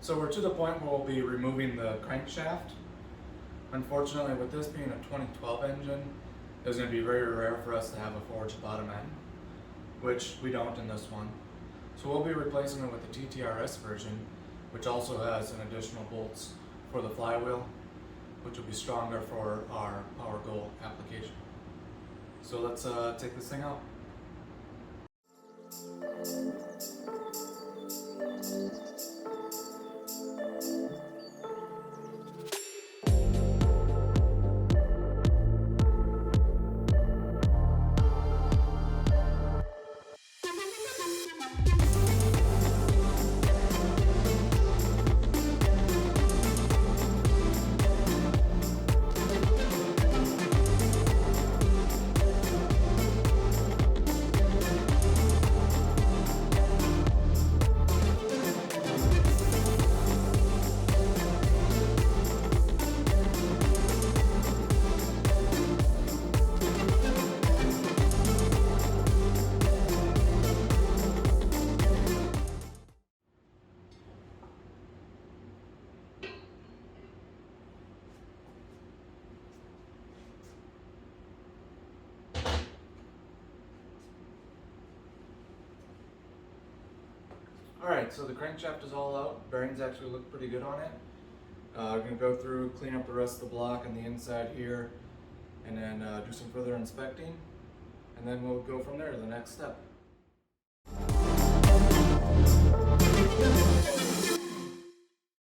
So we're to the point where we'll be removing the crankshaft. Unfortunately, with this being a 2012 engine, it was going to be very rare for us to have a forged bottom end, which we don't in this one. So we'll be replacing it with the TTRS version, which also has an additional bolts for the flywheel, which will be stronger for our power goal application. So let's take this thing out. Alright, so the crankshaft is all out. Bearings actually look pretty good on it. We're going to go through, clean up the rest of the block on the inside here, and then do some further inspecting, and then we'll go from there to the next step.